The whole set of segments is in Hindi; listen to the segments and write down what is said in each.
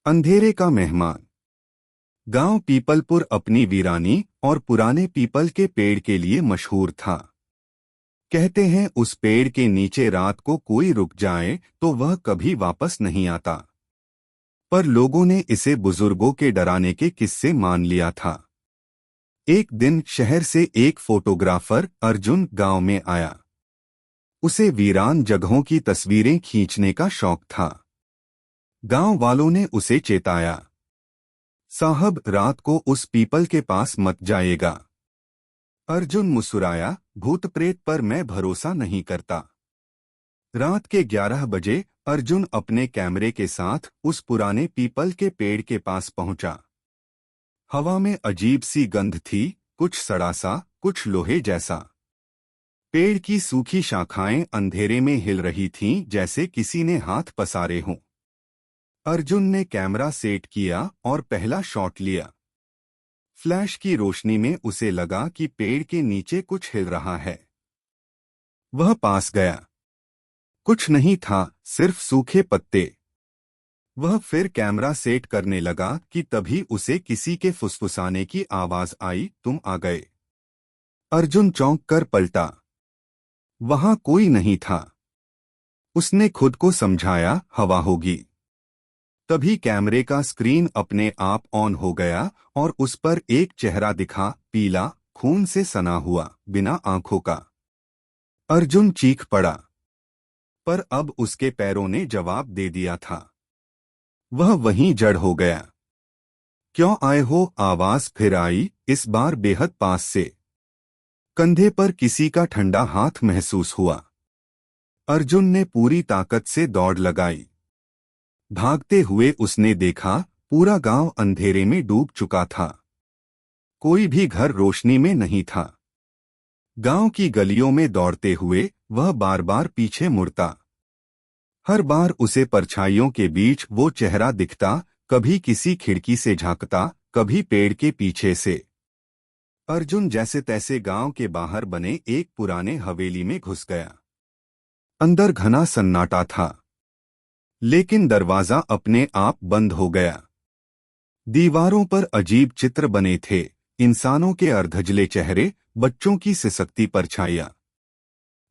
अंधेरे का मेहमान। गांव पीपलपुर अपनी वीरानी और पुराने पीपल के पेड़ के लिए मशहूर था। कहते हैं उस पेड़ के नीचे रात को कोई रुक जाए तो वह कभी वापस नहीं आता। पर लोगों ने इसे बुजुर्गों के डराने के किस्से मान लिया था। एक दिन शहर से एक फोटोग्राफर अर्जुन गांव में आया। उसे वीरान जगहों की तस्वीरें खींचने का शौक था। गांव वालों ने उसे चेताया, साहब रात को उस पीपल के पास मत जाइएगा। अर्जुन मुस्कुराया, भूत प्रेत पर मैं भरोसा नहीं करता। रात के 11 बजे अर्जुन अपने कैमरे के साथ उस पुराने पीपल के पेड़ के पास पहुंचा। हवा में अजीब सी गंध थी, कुछ सड़ा सा, कुछ लोहे जैसा। पेड़ की सूखी शाखाएं अंधेरे में हिल रही थीं जैसे किसी ने हाथ पसारे हों। अर्जुन ने कैमरा सेट किया और पहला शॉट लिया। फ्लैश की रोशनी में उसे लगा कि पेड़ के नीचे कुछ हिल रहा है। वह पास गया। कुछ नहीं था, सिर्फ सूखे पत्ते। वह फिर कैमरा सेट करने लगा कि तभी उसे किसी के फुसफुसाने की आवाज आई, तुम आ गए। अर्जुन चौंक कर पलटा। वहां कोई नहीं था। उसने खुद को समझाया, हवा होगी। तभी कैमरे का स्क्रीन अपने आप ऑन हो गया और उस पर एक चेहरा दिखा, पीला, खून से सना हुआ, बिना आंखों का। अर्जुन चीख पड़ा। पर अब उसके पैरों ने जवाब दे दिया था। वह वहीं जड़ हो गया। क्यों आए हो? आवाज फिर आई, इस बार बेहद पास से। कंधे पर किसी का ठंडा हाथ महसूस हुआ। अर्जुन ने पूरी ताकत से दौड़ लगाई। भागते हुए उसने देखा, पूरा गांव अंधेरे में डूब चुका था। कोई भी घर रोशनी में नहीं था। गांव की गलियों में दौड़ते हुए वह बार बार पीछे मुड़ता। हर बार उसे परछाइयों के बीच वो चेहरा दिखता, कभी किसी खिड़की से झांकता, कभी पेड़ के पीछे से। अर्जुन जैसे तैसे गांव के बाहर बने एक पुराने हवेली में घुस गया। अंदर घना सन्नाटा था, लेकिन दरवाजा अपने आप बंद हो गया। दीवारों पर अजीब चित्र बने थे, इंसानों के अर्धजले चेहरे, बच्चों की सिसकती परछाइयां।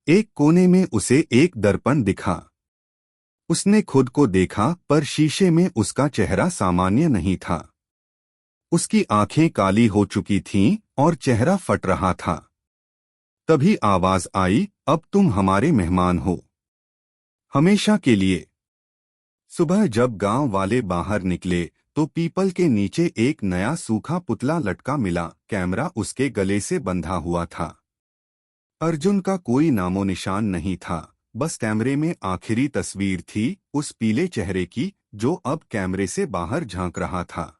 एक कोने में उसे एक दर्पण दिखा। उसने खुद को देखा, पर शीशे में उसका चेहरा सामान्य नहीं था। उसकी आंखें काली हो चुकी थीं और चेहरा फट रहा था। तभी आवाज आई, अब तुम हमारे मेहमान हो, हमेशा के लिए। सुबह जब गांव वाले बाहर निकले तो पीपल के नीचे एक नया सूखा पुतला लटका मिला। कैमरा उसके गले से बंधा हुआ था। अर्जुन का कोई नामो निशान नहीं था, बस कैमरे में आखिरी तस्वीर थी, उस पीले चेहरे की जो अब कैमरे से बाहर झांक रहा था।